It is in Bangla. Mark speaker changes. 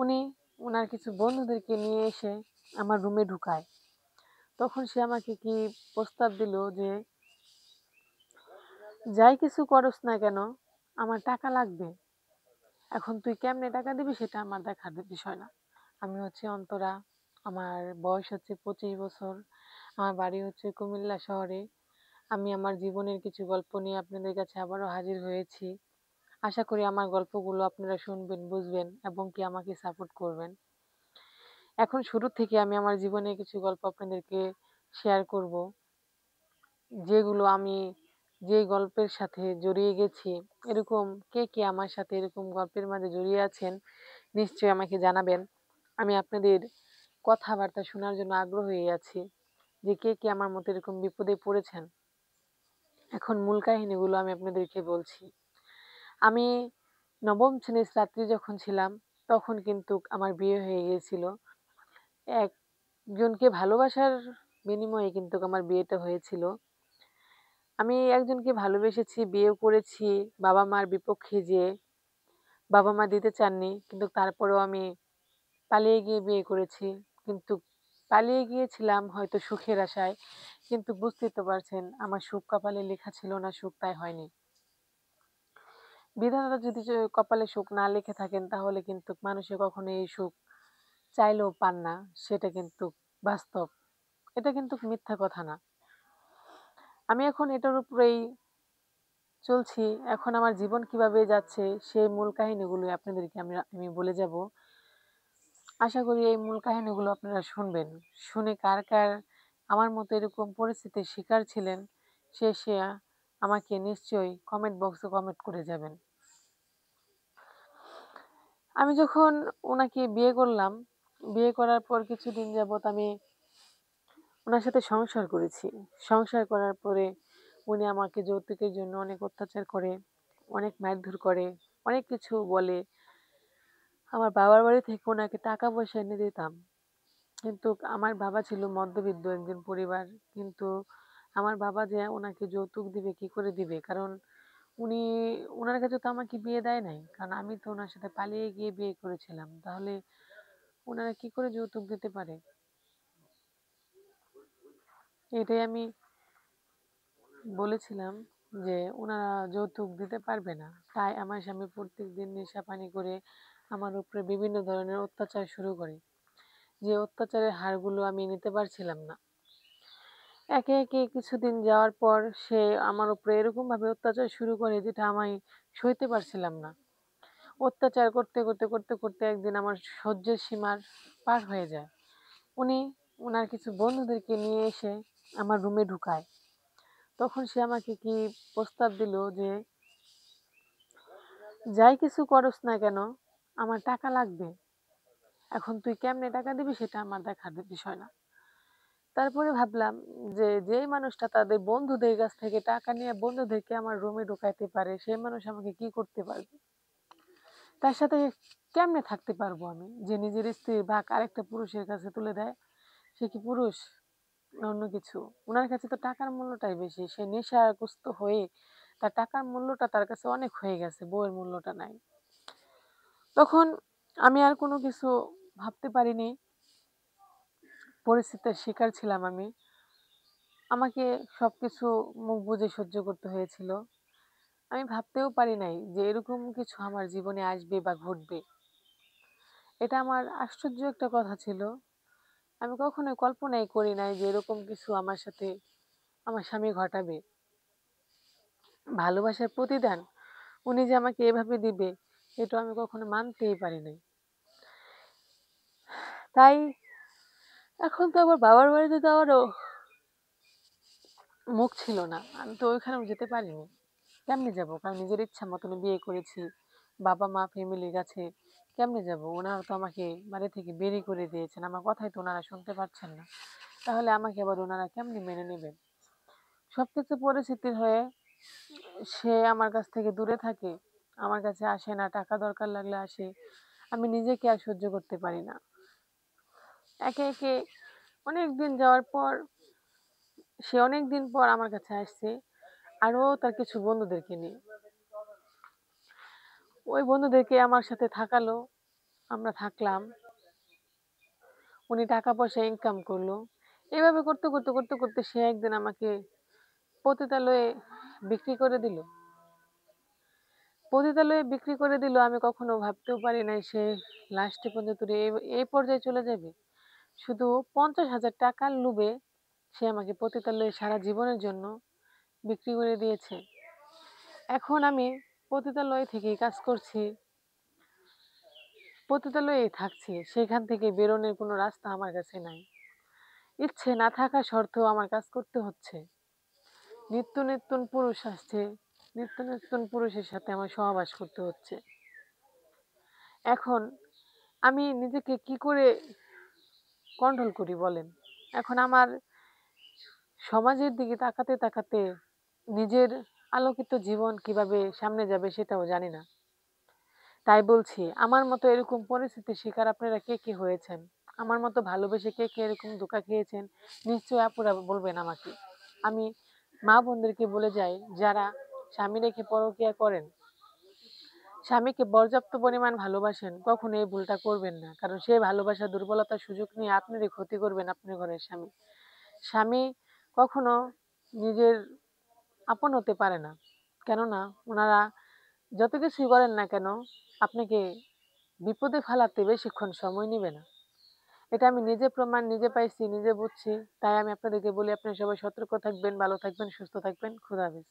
Speaker 1: উনি ওনার কিছু বন্ধুদেরকে নিয়ে এসে আমার রুমে ঢুকায়। তখন সে আমাকে কি প্রস্তাব দিল যে, "যাই কিছু করস না কেন, আমার টাকা লাগবে। এখন তুই কেমনে টাকা দিবি সেটা আমার দেখার বিষয় না। আমি হচ্ছে অন্তরা। আমার বয়স হচ্ছে ২৫ বছর। আমার বাড়ি হচ্ছে কুমিল্লা শহরে। আমি আমার জীবনের কিছু গল্প নিয়ে আপনাদের কাছে আবারও হাজির হয়েছি। আশা করি আমার গল্পগুলো আপনারা শুনবেন, বুঝবেন এবং কি আমাকে সাপোর্ট করবেন। এখন শুরু থেকে আমি আমার জীবনের কিছু গল্প আপনাদেরকে শেয়ার করব। যেগুলো আমি যেই গল্পের সাথে জড়িয়ে গেছি, এরকম কে আমার সাথে এরকম গল্পের মাঝে জড়িয়ে আছেন, নিশ্চয়ই আমাকে জানাবেন। আমি আপনাদের কথাবার্তা শোনার জন্য আগ্রহী আছি যে কে আমার মতো এরকম বিপদে পড়েছেন। এখন মূল কাহিনীগুলো আমি আপনাদেরকে বলছি। আমি ৯ম শ্রেণীর ছাত্রী যখন ছিলাম, তখন কিন্তু আমার বিয়ে হয়ে গিয়েছিল। একজনকে ভালোবাসার বিনিময়ে কিন্তু আমার বিয়েটা হয়েছিল। আমি একজনকে ভালোবেসেছি, বিয়েও করেছি বাবা-মার বিপক্ষে যেয়ে। বাবা-মা দিতে চাননি। কিন্তু তারপরেও আমি পালিয়ে গিয়ে বিয়ে করেছি। কিন্তু পালিয়ে গিয়েছিলাম হয়তো সুখের আশায়। কিন্তু বুঝতেই তো পারছেন আমার সুখ কপালে লেখা ছিল না, সুখ তাই হয়নি। বিধাতা যদি কপালে সুখ না লিখে থাকেন তাহলে কিন্তু মানুষে কখনো এই সুখ চাইলেও পান না। সেটা কিন্তু বাস্তব। এটা কিন্তু মিথ্যা কথা না। আমি এখন এটার উপরেই চলছি। এখন আমার জীবন কিভাবে যাচ্ছে সেই মূল কাহিনীগুলোই আপনাদেরকে আমি বলে যাব। আশা করি এই মূল কাহিনীগুলো আপনারা শুনবেন। শুনে কার আমার মতো এরকম পরিস্থিতির শিকার ছিলেন সে আমাকে নিশ্চয়ই কমেন্ট বক্সে কমেন্ট করে যাবেন। আমি যখন উনাকে বিয়ে করলাম, বিয়ে করার পর কিছুদিন যাবৎ আমি উনার সাথে সংসার করেছি। সংসার করার পরে উনি আমাকে যৌতুকের জন্য অনেক অত্যাচার করে, অনেক মারধর করে, অনেক কিছু বলে। আমার বাবার বাড়ি থেকে উনাকে টাকা পয়সা এনে দিতাম। কিন্তু আমার বাবা ছিল মধ্যবিত্ত একজন পরিবার। কিন্তু আমার বাবা যে উনাকে যৌতুক দিবে, কি করে দিবে? কারণ উনি উনার কাছে তো আমাকে বিয়ে দেয় নাই। কারণ আমি তো উনার সাথে পালিয়ে গিয়ে বিয়ে করেছিলাম। তাহলে উনারা কি করে যৌতুক দিতে পারে? এটাই আমি বলেছিলাম যে উনারা যৌতুক দিতে পারবে না। তাই আমার স্বামী প্রত্যেকদিন নেশাপানি করে আমার উপরে বিভিন্ন ধরনের অত্যাচার শুরু করে। যে অত্যাচারের হারগুলো আমি নিতে পারছিলাম না। একে কিছুদিন যাওয়ার পর সে আমার উপরে এরকমভাবে অত্যাচার শুরু করে যেটা আমি সইতে পারছিলাম না। অত্যাচার করতে একদিন আমার সহ্যের সীমার পার হয়ে যায়। উনি উনার কিছু বন্ধুদেরকে নিয়ে এসে আমার রুমে ঢুকায়। তখন সে আমাকে কি প্রস্তাব দিল যে, "যাই কিছু করস না কেন, আমার টাকা লাগবে। এখন তুই কেমনে টাকা দিবি সেটা আমার দেখার বিষয় না।" তারপরে ভাবলাম যে, যেই মানুষটা তাদের বন্ধুদের কাছ থেকে টাকা নিয়ে বন্ধুদেরকে আমার রুমে ঢুকাইতে পারে, সেই মানুষ আমাকে কি করতে পারবে? তার সাথে কেমনে থাকতে পারবো আমি? যে নিজের স্ত্রীর ভাগ আরেকটা পুরুষের কাছে তুলে দেয়। সে কি পুরুষ? না অন্য কিছু? উনার কাছে তো টাকার মূল্যটাই বেশি। সে নেশাগ্রস্ত হয়ে তার টাকার মূল্যটা তার কাছে অনেক হয়ে গেছে। বউয়ের মূল্যটা নাই। তখন আমি আর কোনো কিছু ভাবতে পারিনি। পরিস্থিতির শিকার ছিলাম আমি। আমাকে সবকিছু মুখ বুজে সহ্য করতে হয়েছিল। আমি ভাবতেও পারি নাই যে এরকম কিছু আমার জীবনে আসবে বা ঘটবে। এটা আমার আশ্চর্য একটা কথা ছিল। আমি কখনোই কল্পনাই করি নাই যে এরকম কিছু আমার সাথে আমার স্বামী ঘটাবে। ভালোবাসার প্রতিদান উনি যে আমাকে এভাবে দিবে, এটা আমি কখনো মানতেই পারি নাই। তাই এখন তো আমার বাবার বাড়িতে যাওয়ারও মুখ ছিল না। আমি তো ওইখানেও যেতে পারিনি। কেমনে যাবো? কারণ নিজের ইচ্ছা মতন বিয়ে করেছি। বাবা-মা ফ্যামিলির কাছে কেমনে যাবো? উনারা তো আমাকে বাড়ি থেকে বেরই করে দিয়েছেন। আমার কথাই তো উনারা শুনতে পারছেন না। তাহলে আমাকে আবার উনারা কেমনে মেনে নেবেন? সবকিছু পরিস্থিতির হয়ে সে আমার কাছ থেকে দূরে থাকে। আমার কাছে আসে না। টাকা দরকার লাগলে আসে। আমি নিজেকে আর সহ্য করতে পারি না। একে অনেকদিন যাওয়ার পর সে অনেকদিন পর আমার কাছে আসছে। আরো তার কিছু বন্ধুদেরকে নিয়ে। ওই বন্ধুদেরকে আমার সাথে থাকালো। আমরা থাকলাম। উনি টাকা পয়সা ইনকাম করলো। এভাবে করতে সে একদিন আমাকে পতিতালয়ে বিক্রি করে দিল। পতিতালয়ে বিক্রি করে দিল আমি কখনো ভাবতেও পারি নাই সে লাস্টে পর্যন্ত এই পর্যায়ে চলে যাবে। শুধু ৳৫০,০০০ লোভে সে আমাকে পতিতালয়ে সারা জীবনের জন্য বিক্রি করে দিয়েছে। এখন আমি পতিতালয় থেকেই কাজ করছি, পতিতালয়েই থাকছি। সেখান থেকে বেরোনোর কোনো রাস্তা আমার কাছে নাই। ইচ্ছে না থাকা সত্ত্বেও আমার কাজ করতে হচ্ছে। নিত্য নতুন পুরুষ আসছে, নিত্য নতুন পুরুষের সাথে আমার সহবাস করতে হচ্ছে। এখন আমি নিজেকে কি করে কন্ট্রোল করি বলেন? এখন আমার সমাজের দিকে তাকাতে নিজের আলোকিত জীবন কিভাবে সামনে যাবে সেটাও জানি না। তাই বলছি আমার মতো এরকম পরিস্থিতির শিকার আপনারা কে হয়েছেন? আমার মতো ভালোবেসে কে এরকম ধোঁকা খেয়েছেন? নিশ্চয়ই আপুরা বলবেন আমাকে। আমি মা বোনদেরকে বলে যাই যারা স্বামী রেখে পরকিয়া করেন, স্বামীকে পর্যাপ্ত পরিমাণ ভালোবাসেন, কখনো এই ভুলটা করবেন না। কারণ সেই ভালোবাসার দুর্বলতার সুযোগ নিয়ে আপনারই ক্ষতি করবেন আপনার ঘরের স্বামী। স্বামী কখনো নিজের আপন হতে পারে না। কেননা উনারা যত কিছুই করেন না কেন আপনাকে বিপদে ফেলাতে বেশিক্ষণ সময় নিবে না। এটা আমি নিজে প্রমাণ নিজে পাইছি, নিজে বুঝছি। তাই আমি আপনাদেরকে বলি আপনারা সবাই সতর্ক থাকবেন, ভালো থাকবেন, সুস্থ থাকবেন। খোদা হাফেজ।